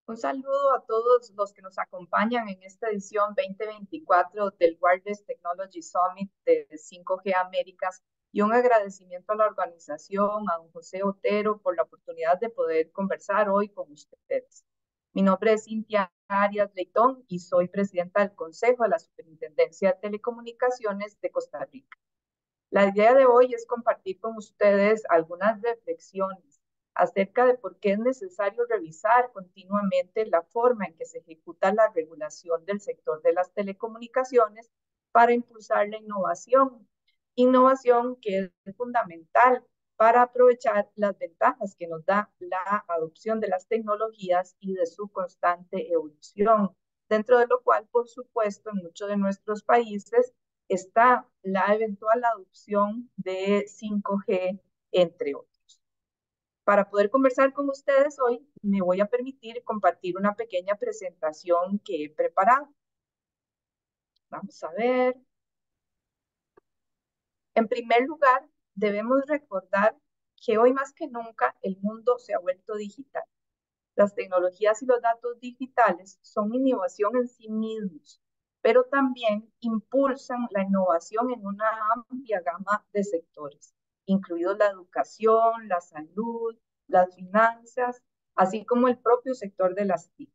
Un saludo a todos los que nos acompañan en esta edición 2024 del Wireless Technology Summit de 5G Américas y un agradecimiento a la organización, a don José Otero, por la oportunidad de poder conversar hoy con ustedes. Mi nombre es Cintia Arias Leitón y soy presidenta del Consejo de la Superintendencia de Telecomunicaciones de Costa Rica. La idea de hoy es compartir con ustedes algunas reflexiones acerca de por qué es necesario revisar continuamente la forma en que se ejecuta la regulación del sector de las telecomunicaciones para impulsar la innovación. Innovación que es fundamental para aprovechar las ventajas que nos da la adopción de las tecnologías y de su constante evolución, dentro de lo cual, por supuesto, en muchos de nuestros países está la eventual adopción de 5G, entre otros. Para poder conversar con ustedes hoy, me voy a permitir compartir una pequeña presentación que he preparado. Vamos a ver. En primer lugar, debemos recordar que hoy más que nunca el mundo se ha vuelto digital. Las tecnologías y los datos digitales son innovación en sí mismos, pero también impulsan la innovación en una amplia gama de sectores, incluidos la educación, la salud, las finanzas, así como el propio sector de las TIC.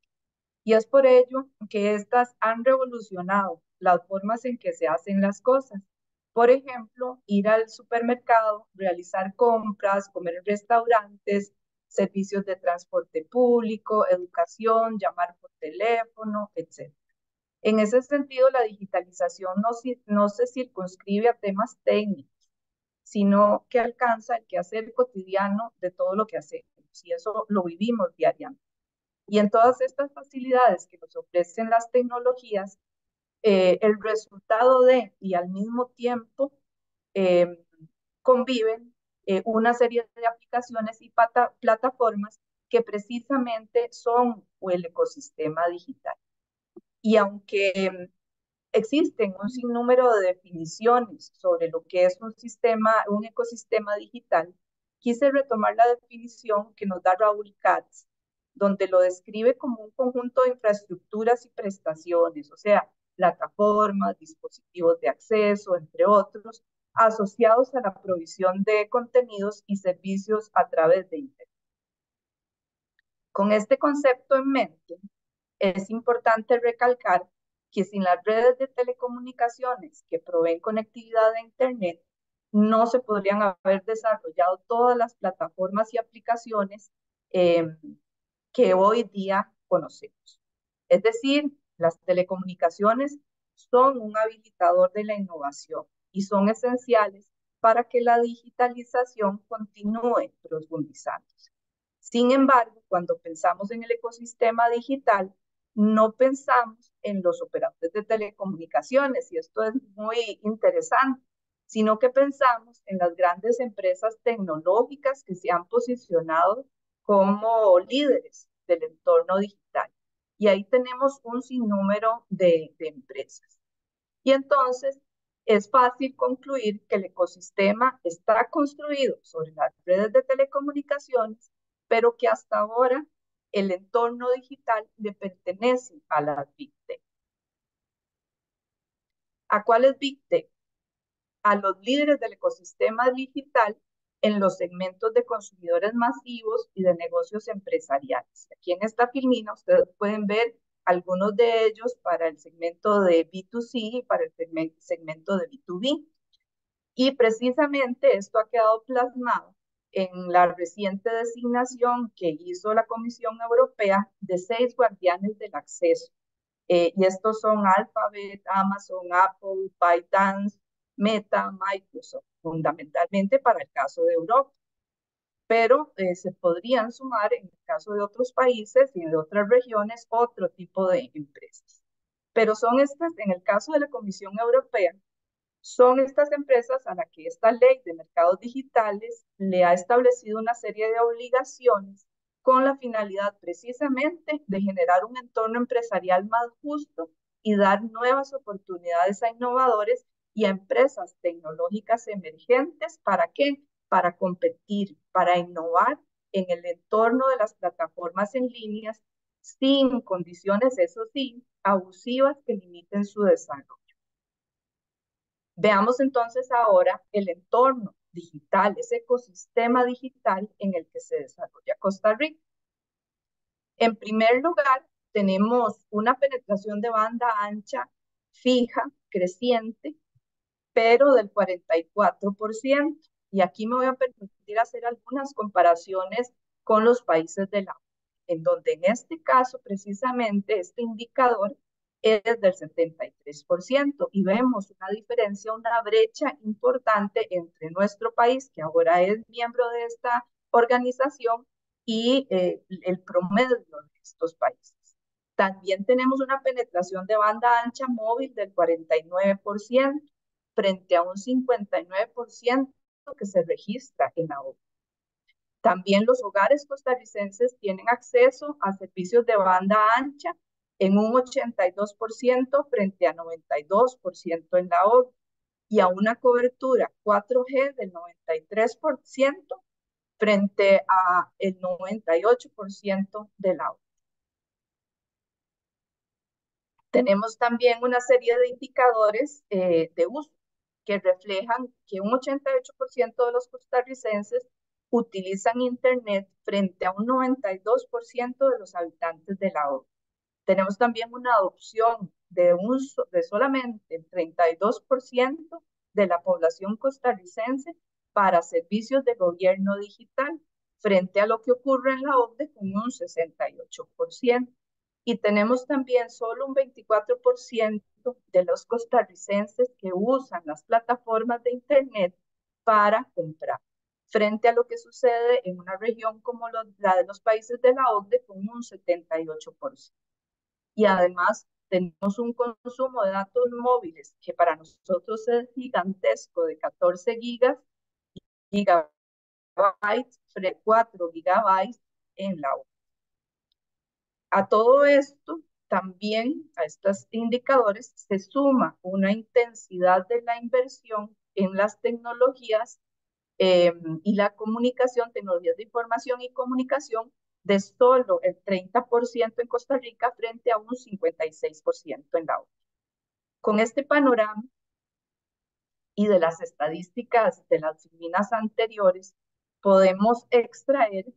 Y es por ello que estas han revolucionado las formas en que se hacen las cosas. Por ejemplo, ir al supermercado, realizar compras, comer en restaurantes, servicios de transporte público, educación, llamar por teléfono, etc. En ese sentido, la digitalización no se circunscribe a temas técnicos, sino que alcanza el quehacer cotidiano de todo lo que hacemos, y eso lo vivimos diariamente. Y en todas estas facilidades que nos ofrecen las tecnologías, el resultado de y al mismo tiempo eh, conviven una serie de aplicaciones y plataformas que precisamente son el ecosistema digital. Y aunque existen un sinnúmero de definiciones sobre lo que es un ecosistema digital, quise retomar la definición que nos da Raúl Katz, donde lo describe como un conjunto de infraestructuras y prestaciones, o sea, plataformas, dispositivos de acceso, entre otros, asociados a la provisión de contenidos y servicios a través de Internet. Con este concepto en mente, es importante recalcar que sin las redes de telecomunicaciones que proveen conectividad a Internet, no se podrían haber desarrollado todas las plataformas y aplicaciones eh, que hoy día conocemos. Es decir, las telecomunicaciones son un habilitador de la innovación y son esenciales para que la digitalización continúe profundizándose. Sin embargo, cuando pensamos en el ecosistema digital, no pensamos en los operadores de telecomunicaciones, y esto es muy interesante, sino que pensamos en las grandes empresas tecnológicas que se han posicionado como líderes del entorno digital. Y ahí tenemos un sinnúmero de empresas. Y entonces es fácil concluir que el ecosistema está construido sobre las redes de telecomunicaciones, pero que hasta ahora el entorno digital le pertenece a las Big Tech. ¿A cuáles Big Tech? A los líderes del ecosistema digital en los segmentos de consumidores masivos y de negocios empresariales. Aquí en esta filmina ustedes pueden ver algunos de ellos para el segmento de B2C y para el segmento de B2B. Y precisamente esto ha quedado plasmado en la reciente designación que hizo la Comisión Europea de 6 guardianes del acceso. Y estos son Alphabet, Amazon, Apple, ByteDance, Meta, Microsoft, fundamentalmente para el caso de Europa. Pero se podrían sumar en el caso de otros países y de otras regiones otro tipo de empresas. Pero son estas, en el caso de la Comisión Europea, son estas empresas a las que esta ley de mercados digitales le ha establecido una serie de obligaciones con la finalidad precisamente de generar un entorno empresarial más justo y dar nuevas oportunidades a innovadores y a empresas tecnológicas emergentes. ¿Para qué? Para competir, para innovar en el entorno de las plataformas en líneas sin condiciones, eso sí, abusivas que limiten su desarrollo. Veamos entonces ahora el entorno digital, ese ecosistema digital en el que se desarrolla Costa Rica. En primer lugar, tenemos una penetración de banda ancha fija, creciente, pero del 44%. Y aquí me voy a permitir hacer algunas comparaciones con los países de la OCDE, en donde en este caso precisamente este indicador es del 73% y vemos una diferencia, una brecha importante entre nuestro país, que ahora es miembro de esta organización, y el promedio de estos países. También tenemos una penetración de banda ancha móvil del 49% frente a un 59% que se registra en la OCDE. También los hogares costarricenses tienen acceso a servicios de banda ancha en un 82% frente a 92% en la OCDE y a una cobertura 4G del 93% frente a el 98% de la OCDE. Tenemos también una serie de indicadores de uso que reflejan que un 88% de los costarricenses utilizan Internet frente a un 92% de los habitantes de la OCDE. Tenemos también una adopción de solamente el 32% de la población costarricense para servicios de gobierno digital, frente a lo que ocurre en la OCDE con un 68%. Y tenemos también solo un 24% de los costarricenses que usan las plataformas de Internet para comprar, frente a lo que sucede en una región como la de los países de la OCDE con un 78%. Y además tenemos un consumo de datos móviles que para nosotros es gigantesco, de 14 gigabytes, 4 gigabytes en la OCDE. A todo esto, también a estos indicadores se suma una intensidad de la inversión en las tecnologías y la comunicación, tecnologías de información y comunicación, de solo el 30% en Costa Rica frente a un 56% en la OCDE. Con este panorama y de las estadísticas de las minas anteriores, podemos extraer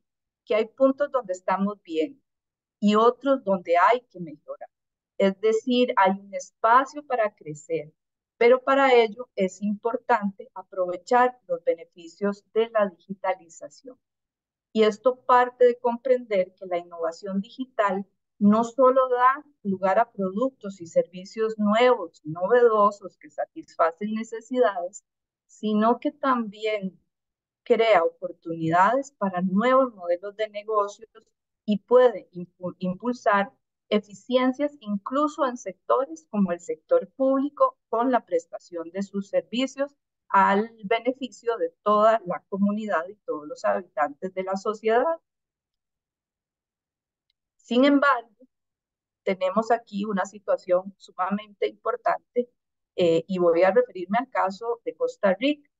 que hay puntos donde estamos bien y otros donde hay que mejorar. Es decir, hay un espacio para crecer, pero para ello es importante aprovechar los beneficios de la digitalización. Y esto parte de comprender que la innovación digital no solo da lugar a productos y servicios nuevos, novedosos, que satisfacen necesidades, sino que también crea oportunidades para nuevos modelos de negocios y puede impulsar eficiencias incluso en sectores como el sector público con la prestación de sus servicios al beneficio de toda la comunidad y todos los habitantes de la sociedad. Sin embargo, tenemos aquí una situación sumamente importante y voy a referirme al caso de Costa Rica.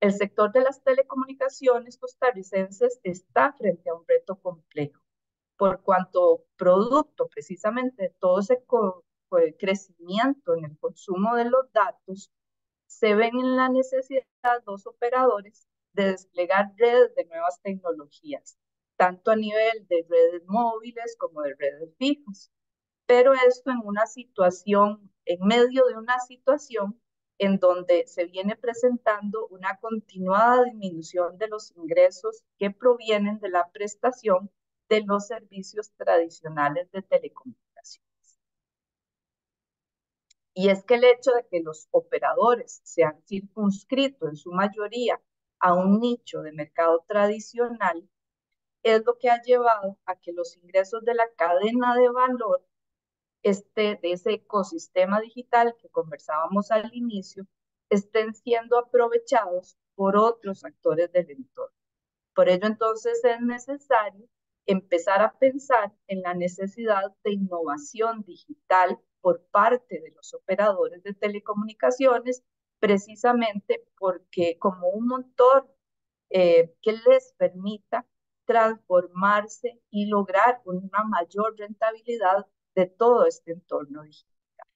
El sector de las telecomunicaciones costarricenses está frente a un reto complejo, por cuanto producto precisamente de todo ese crecimiento en el consumo de los datos, se ven en la necesidad los operadores de desplegar redes de nuevas tecnologías, tanto a nivel de redes móviles como de redes fijas. Pero esto en una situación, en medio de una situación en donde se viene presentando una continuada disminución de los ingresos que provienen de la prestación de los servicios tradicionales de telecomunicaciones. Y es que el hecho de que los operadores se han circunscrito en su mayoría a un nicho de mercado tradicional es lo que ha llevado a que los ingresos de la cadena de valor de ese ecosistema digital que conversábamos al inicio, estén siendo aprovechados por otros actores del entorno. Por ello, entonces, es necesario empezar a pensar en la necesidad de innovación digital por parte de los operadores de telecomunicaciones, precisamente porque como un motor que les permita transformarse y lograr una mayor rentabilidad de todo este entorno digital.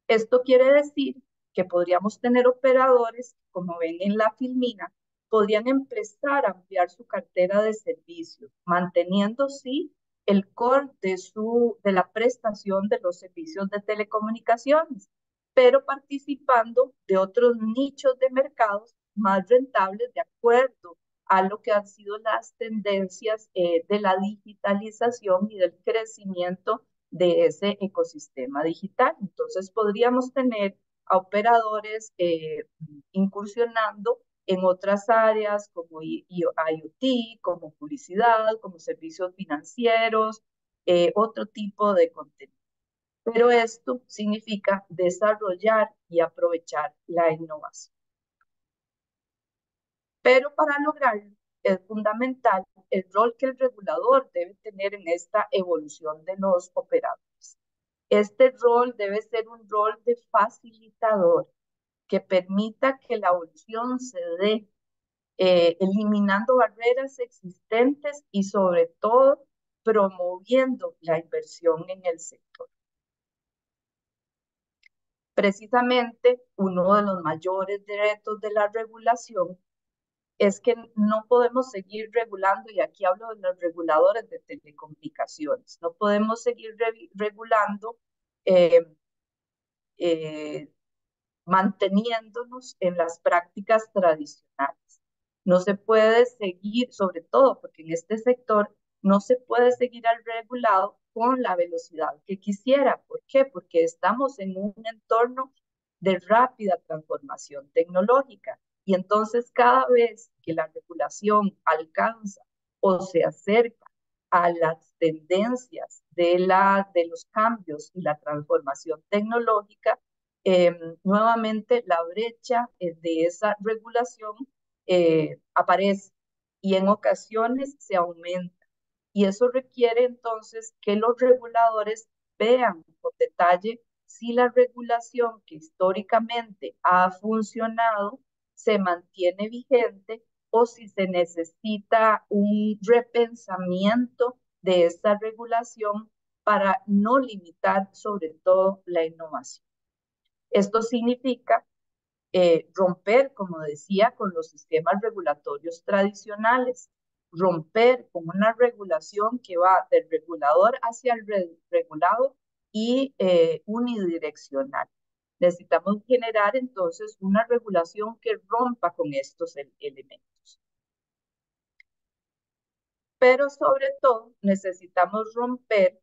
Esto quiere decir que podríamos tener operadores, como ven en la filmina, podrían empezar a ampliar su cartera de servicios, manteniendo sí el core de la prestación de los servicios de telecomunicaciones, pero participando de otros nichos de mercados más rentables de acuerdo a lo que han sido las tendencias de la digitalización y del crecimiento de ese ecosistema digital. Entonces podríamos tener a operadores incursionando en otras áreas como IoT, como publicidad, como servicios financieros, otro tipo de contenido. Pero esto significa desarrollar y aprovechar la innovación. Pero para lograrlo es fundamental el rol que el regulador debe tener en esta evolución de los operadores. Este rol debe ser un rol de facilitador que permita que la evolución se dé, eliminando barreras existentes y sobre todo promoviendo la inversión en el sector. Precisamente uno de los mayores retos de la regulación es que no podemos seguir regulando, y aquí hablo de los reguladores de telecomunicaciones, no podemos seguir regulando eh, eh, manteniéndonos en las prácticas tradicionales. No se puede seguir, sobre todo porque en este sector no se puede seguir al regulado con la velocidad que quisiera. ¿Por qué? Porque estamos en un entorno de rápida transformación tecnológica y entonces cada vez que la regulación alcanza o se acerca a las tendencias de los cambios y la transformación tecnológica, nuevamente la brecha de esa regulación aparece y en ocasiones se aumenta. Y eso requiere entonces que los reguladores vean por detalle si la regulación que históricamente ha funcionado se mantiene vigente o si se necesita un repensamiento de esta regulación para no limitar sobre todo la innovación. Esto significa romper, como decía, con los sistemas regulatorios tradicionales, romper con una regulación que va del regulador hacia el regulado y unidireccional. Necesitamos generar entonces una regulación que rompa con estos elementos. Pero sobre todo necesitamos romper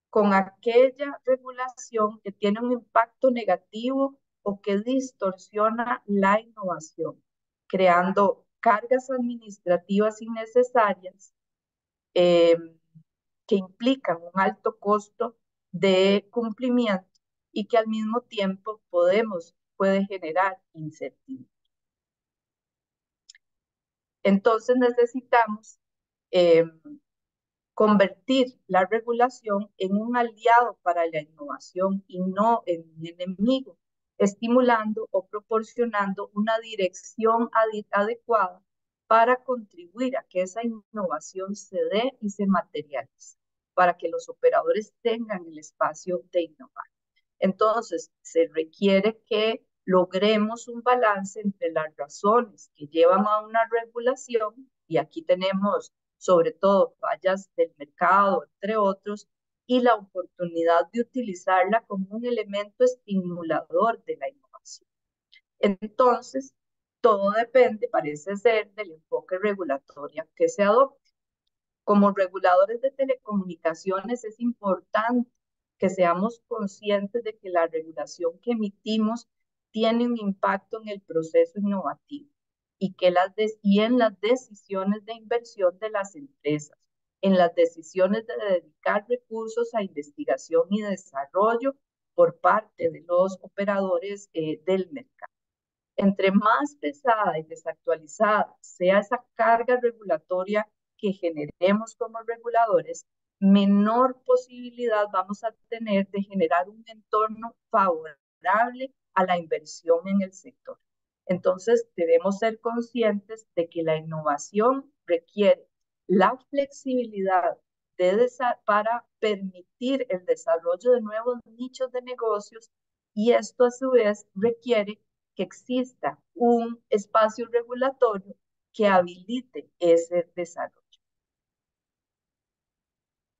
con aquella regulación que tiene un impacto negativo o que distorsiona la innovación, creando cargas administrativas innecesarias eh, que implican un alto costo de cumplimiento y que al mismo tiempo puede generar incertidumbre. Entonces necesitamos eh, convertir la regulación en un aliado para la innovación y no en un enemigo, estimulando o proporcionando una dirección adecuada para contribuir a que esa innovación se dé y se materialice, para que los operadores tengan el espacio de innovar. Entonces, se requiere que logremos un balance entre las razones que llevan a una regulación, y aquí tenemos sobre todo fallas del mercado, entre otros, y la oportunidad de utilizarla como un elemento estimulador de la innovación. Entonces, todo depende, parece ser, del enfoque regulatorio que se adopte. Como reguladores de telecomunicaciones es importante que seamos conscientes de que la regulación que emitimos tiene un impacto en el proceso innovativo y en las decisiones de inversión de las empresas, en las decisiones de dedicar recursos a investigación y desarrollo por parte de los operadores del mercado. Entre más pesada y desactualizada sea esa carga regulatoria que generemos como reguladores, menor posibilidad vamos a tener de generar un entorno favorable a la inversión en el sector. Entonces, debemos ser conscientes de que la innovación requiere la flexibilidad para permitir el desarrollo de nuevos nichos de negocios y esto a su vez requiere que exista un espacio regulatorio que habilite ese desarrollo.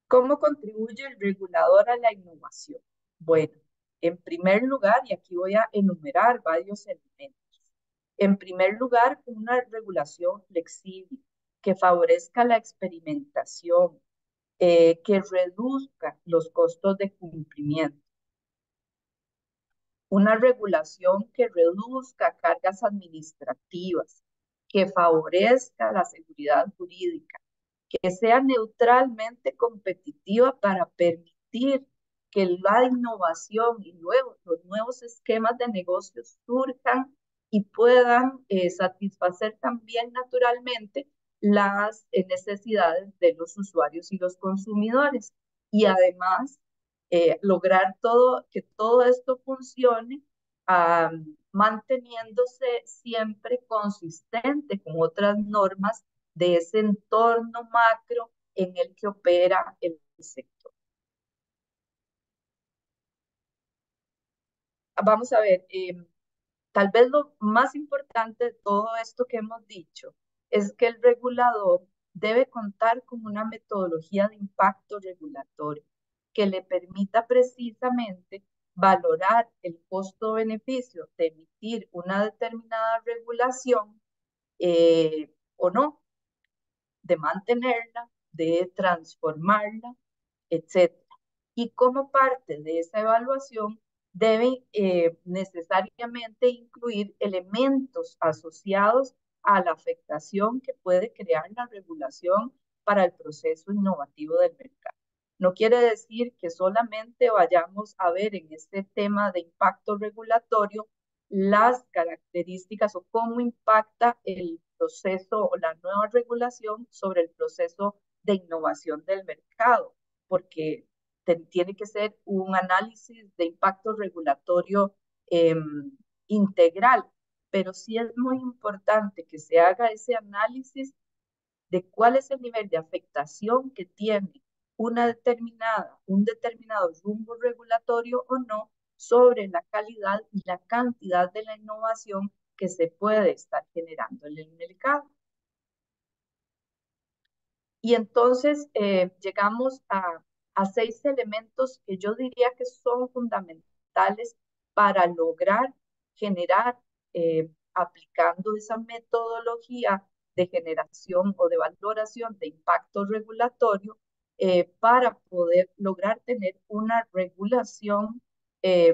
¿Cómo contribuye el regulador a la innovación? Bueno, en primer lugar, y aquí voy a enumerar varios elementos. En primer lugar, una regulación flexible que favorezca la experimentación, que reduzca los costos de cumplimiento. Una regulación que reduzca cargas administrativas, que favorezca la seguridad jurídica, que sea neutralmente competitiva para permitir que la innovación y luego los nuevos esquemas de negocios surjan y puedan satisfacer también naturalmente las necesidades de los usuarios y los consumidores. Y además, lograr que todo esto funcione manteniéndose siempre consistente con otras normas de ese entorno macro en el que opera el sector. Vamos a ver, tal vez lo más importante de todo esto que hemos dicho es que el regulador debe contar con una metodología de impacto regulatorio que le permita precisamente valorar el costo-beneficio de emitir una determinada regulación o no, de mantenerla, de transformarla, etcétera. Y como parte de esa evaluación debe necesariamente incluir elementos asociados a la afectación que puede crear la regulación para el proceso innovativo del mercado. No quiere decir que solamente vayamos a ver en este tema de impacto regulatorio las características o cómo impacta el proceso o la nueva regulación sobre el proceso de innovación del mercado, porque tiene que ser un análisis de impacto regulatorio eh, integral, pero sí es muy importante que se haga ese análisis de cuál es el nivel de afectación que tiene un determinado rumbo regulatorio o no sobre la calidad y la cantidad de la innovación que se puede estar generando en el mercado. Y entonces llegamos a 6 elementos que yo diría que son fundamentales para lograr generar, aplicando esa metodología de generación o de valoración de impacto regulatorio, para poder lograr tener una regulación eh,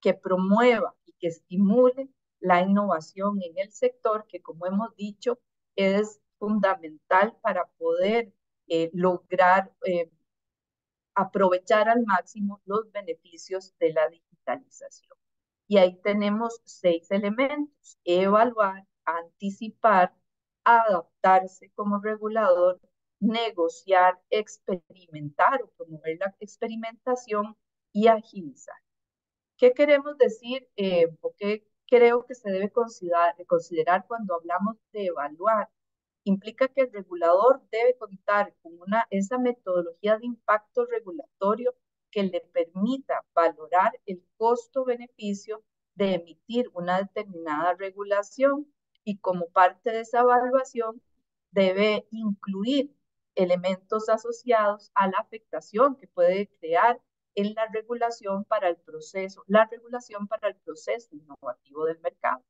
que promueva y que estimule la innovación en el sector, que como hemos dicho, es fundamental para poder lograr aprovechar al máximo los beneficios de la digitalización. Y ahí tenemos 6 elementos: evaluar, anticipar, adaptarse como regulador, negociar, experimentar o promover la experimentación y agilizar. ¿Qué queremos decir o qué creo que se debe considerar cuando hablamos de evaluar? Implica que el regulador debe contar con esa metodología de impacto regulatorio que le permita valorar el costo-beneficio de emitir una determinada regulación y como parte de esa evaluación debe incluir elementos asociados a la afectación que puede crear en la regulación para el proceso innovativo del mercado.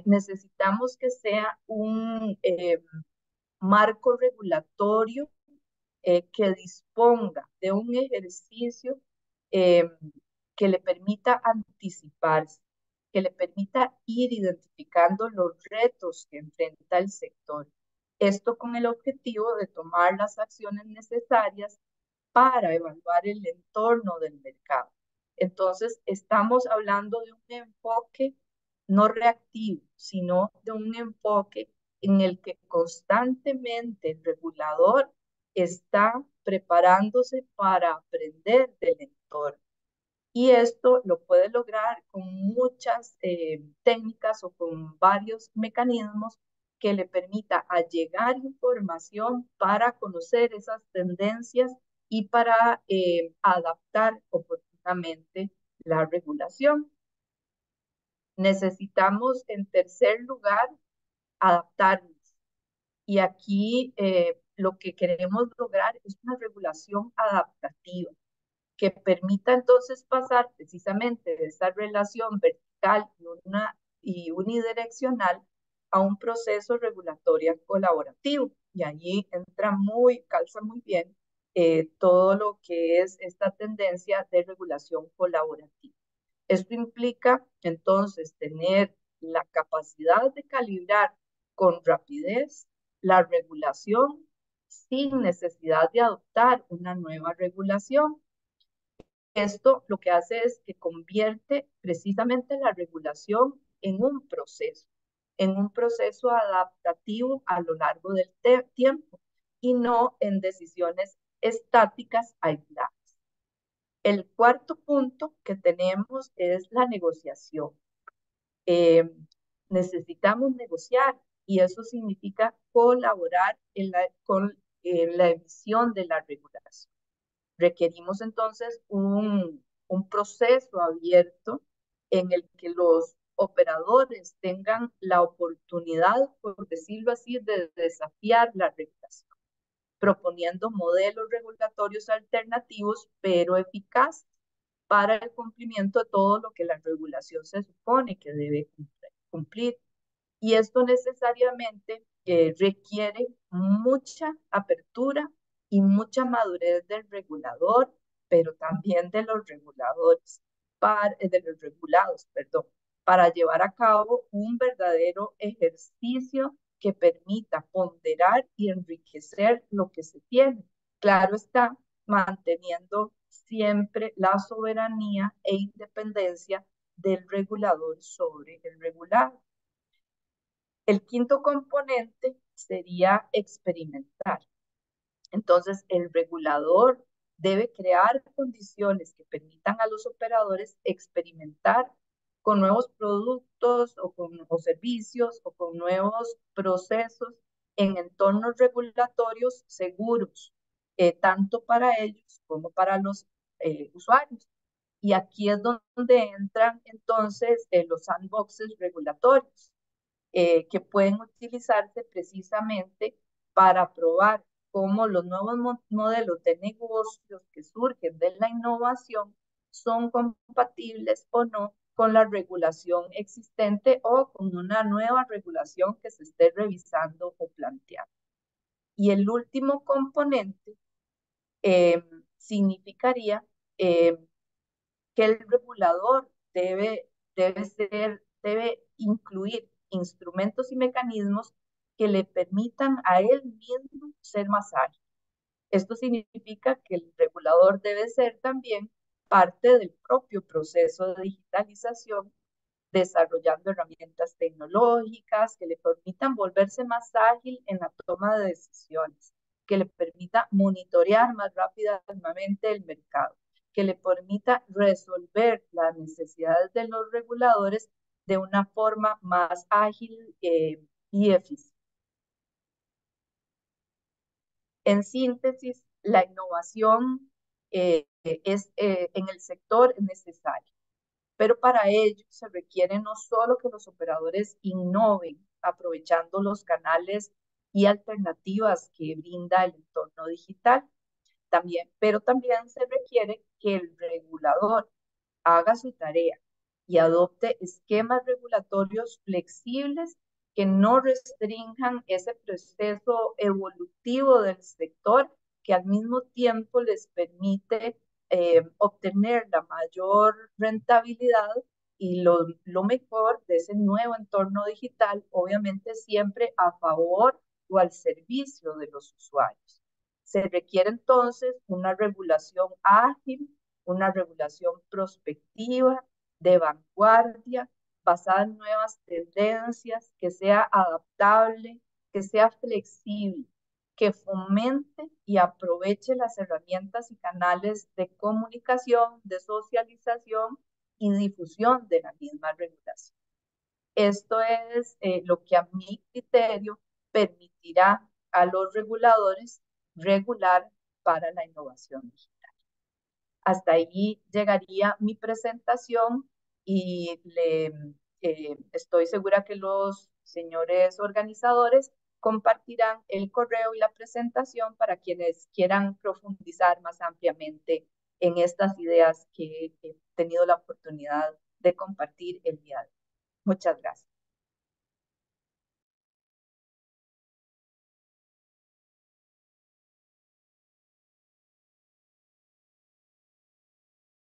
Necesitamos que sea un marco regulatorio que disponga de un ejercicio eh, que le permita anticiparse, que le permita ir identificando los retos que enfrenta el sector. Esto con el objetivo de tomar las acciones necesarias para evaluar el entorno del mercado. Entonces, estamos hablando de un enfoque no reactivo, sino de un enfoque en el que constantemente el regulador está preparándose para aprender del entorno. Y esto lo puede lograr con muchas técnicas o con varios mecanismos que le permita allegar información para conocer esas tendencias y para adaptar oportunamente la regulación. Necesitamos, en tercer lugar, adaptarnos. Y aquí lo que queremos lograr es una regulación adaptativa que permita entonces pasar precisamente de esa relación vertical y unidireccional a un proceso regulatorio colaborativo. Y allí calza muy bien todo lo que es esta tendencia de regulación colaborativa. Esto implica entonces tener la capacidad de calibrar con rapidez la regulación sin necesidad de adoptar una nueva regulación. Esto lo que hace es que convierte precisamente la regulación en un proceso adaptativo a lo largo del tiempo y no en decisiones estáticas aisladas. El cuarto punto que tenemos es la negociación. Eh, Necesitamos negociar y eso significa colaborar en la emisión de la regulación. Requerimos entonces un proceso abierto en el que los operadores tengan la oportunidad, por decirlo así, de desafiar la regulación, proponiendo modelos regulatorios alternativos, pero eficaces para el cumplimiento de todo lo que la regulación se supone que debe cumplir. Y esto necesariamente requiere mucha apertura y mucha madurez del regulador, pero también de los reguladores, de los regulados, perdón, para llevar a cabo un verdadero ejercicio que permita ponderar y enriquecer lo que se tiene. Claro está, manteniendo siempre la soberanía e independencia del regulador sobre el regulado. El quinto componente sería experimentar. Entonces, el regulador debe crear condiciones que permitan a los operadores experimentar con nuevos productos o servicios o con nuevos procesos en entornos regulatorios seguros, tanto para ellos como para los usuarios. Y aquí es donde entran entonces los sandboxes regulatorios que pueden utilizarse precisamente para probar cómo los nuevos modelos de negocios que surgen de la innovación son compatibles o no con la regulación existente o con una nueva regulación que se esté revisando o planteando. Y el último componente eh, significaría eh, que el regulador debe incluir instrumentos y mecanismos que le permitan a él mismo ser más ágil. Esto significa que el regulador debe ser también parte del propio proceso de digitalización, desarrollando herramientas tecnológicas que le permitan volverse más ágil en la toma de decisiones, que le permita monitorear más rápidamente el mercado, que le permita resolver las necesidades de los reguladores de una forma más ágil y eficiente. En síntesis, la innovación en el sector es necesaria, pero para ello se requiere no solo que los operadores innoven aprovechando los canales y alternativas que brinda el entorno digital, pero también se requiere que el regulador haga su tarea y adopte esquemas regulatorios flexibles que no restrinjan ese proceso evolutivo del sector, que al mismo tiempo les permite obtener la mayor rentabilidad y lo mejor de ese nuevo entorno digital, obviamente siempre a favor o al servicio de los usuarios. Se requiere entonces una regulación ágil, una regulación prospectiva, de vanguardia, basada en nuevas tendencias, que sea adaptable, que sea flexible, que fomente y aproveche las herramientas y canales de comunicación, de socialización y difusión de la misma regulación. Esto es lo que a mi criterio permitirá a los reguladores regular para la innovación digital. Hasta ahí llegaría mi presentación y estoy segura que los señores organizadores compartirán el correo y la presentación para quienes quieran profundizar más ampliamente en estas ideas que he tenido la oportunidad de compartir el día de hoy. Muchas gracias.